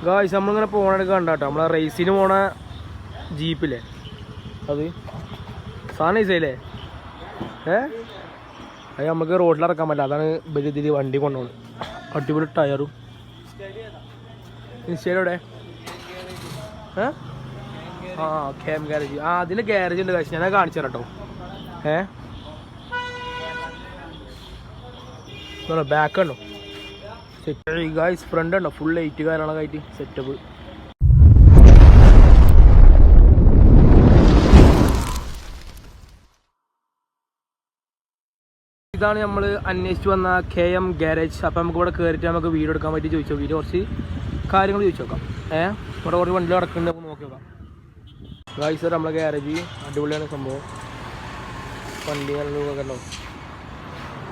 Guys നമ്മളിങ്ങനെ പോകണ കണ്ടാട്ടോ നമ്മളെ റേസിന് പോണ ജീപ്പില്ലേ അത് സാധനം ഈസയില്ലേ അത് നമുക്ക് റോഡിൽ ഇറക്കാൻ പറ്റില്ല. അതാണ് ഇതിൽ വണ്ടി കൊണ്ടുപോകുന്നത്. അടിപൊളി ടയറും. ഇൻസ്റ്റയിലൂടെ ആ കേം ഗ്യാരേജ്. ആ അതിന് ഗ്യാരേജ് ഉണ്ട് കാശ്. ഞാൻ കാണിച്ചു തരാം കേട്ടോ. ബാക്ക് ഉണ്ടോ സെറ്റ് ഗായ്സ്. ഫ്രണ്ട് ഉണ്ടോ ഫുൾ 8 കാര്യങ്ങളൊക്കെ ആയിട്ട് സെറ്റപ്പ്. ഇതാണ് നമ്മൾ അന്വേഷിച്ച് വന്ന KM ഗ്യാരേജ്. അപ്പം നമുക്ക് ഇവിടെ കയറിയിട്ട് നമുക്ക് വീഡിയോ എടുക്കാൻ പറ്റി ചോദിച്ചോ. വീഡിയോ കുറച്ച് കാര്യങ്ങൾ ചോദിച്ചു നോക്കാം. ഇവിടെ കുറച്ച് വണ്ടി നടക്കുന്നുണ്ട്, നമുക്ക് നോക്കി നോക്കാം. ഗായ്സ് നമ്മളെ ഗ്യാരേജ് അടിപൊളിയാണ് സംഭവം. വണ്ടി നല്ലതൊക്കെ ഉണ്ടോ,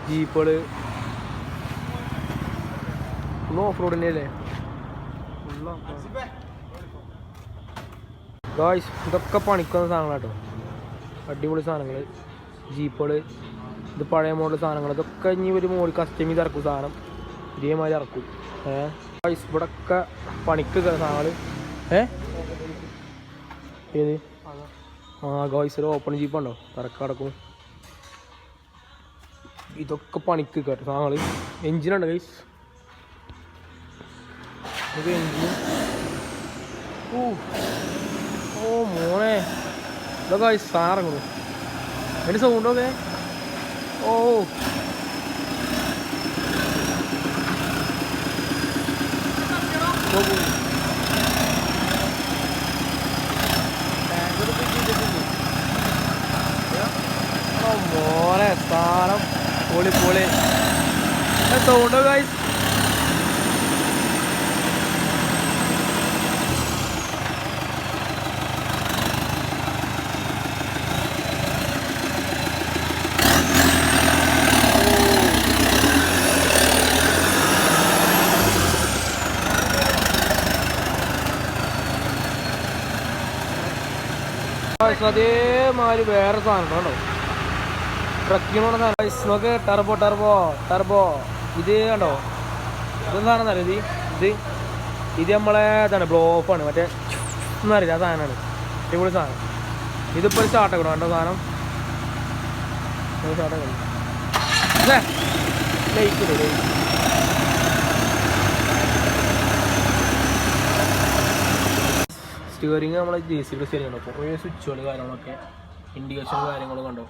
ജീപ്പുകൾ ഫുൾ ഓഫ് റോഡിൻ്റെ അല്ലേ. ഗായ്സ് ഇതൊക്കെ പണിക്കുന്ന സാധനങ്ങളാട്ടോ. അടിപൊളി സാധനങ്ങൾ, ജീപ്പുകൾ. ഇത് പഴയ മോഡൽ സാധനങ്ങൾ. ഇതൊക്കെ ഇനി ഒരു മോഡൽ കസ്റ്റം ചെയ്ത് ഇറക്കും സാധനം. ഇതേമാതിരി ഇറക്കും. ഗായ്സ് ഇവിടെയൊക്കെ പണിക്ക് സാധനങ്ങൾ. ഏത് ഗായ്സ് ഒരു ഓപ്പൺ ജീപ്പുണ്ടോ തിരക്കടക്കും. ഇതൊക്കെ പണിക്ക് കേട്ടോ സാധനങ്ങൾ. എഞ്ചിനുണ്ട് ഗൈസ്. ഇത് എഞ്ചിൻ. ഓ മോനെ ഇതൊക്കെ ഗൈസ് സാധനം ഇറങ്ങുന്നു. അതിൻ്റെ സൗണ്ടൊക്കെ ഓ മോനെ സാധനം പൊളി പൊളി സൗണ്ടോ ഗൈസ്. അതേമാതിരി വേറെ സാധനം കണ്ടോ, ട്രക്കിങ് പറഞ്ഞ സാധനം നോക്ക്. ടർബോ ടർബോ ടർബോ ഇത് കണ്ടോ. ഇതെന്താണെന്ന് അറിയാം. ഇത് നമ്മളെ ഇതാണ് ബ്ലോ ഓഫാണ്. മറ്റേ എന്നറിയില്ല ആ സാധനമാണ്. അടിപൊളി സാധനം. ഇതിപ്പോൾ സ്റ്റാർട്ടാക്കണം കണ്ടോ സാധനം. സ്റ്റാർട്ടാക്കണം ലൈറ്റ് ഇടും. സ്റ്റിയറിങ് നമ്മളെ JCB സ്റ്റിയറിങ് ഉണ്ടോ. കുറേ സ്വിച്ചുകൾ കാര്യങ്ങളൊക്കെ ഇൻഡിക്കേഷൻ കാര്യങ്ങളും കണ്ടോ.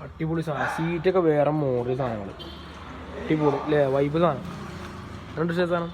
അടിപൊളി സാധനം. സീറ്റൊക്കെ വേറെ മോഡൽ സാധനങ്ങൾ. അടിപൊളി അല്ലേ, വൈബ് സാധനം. രണ്ട് സാധനം.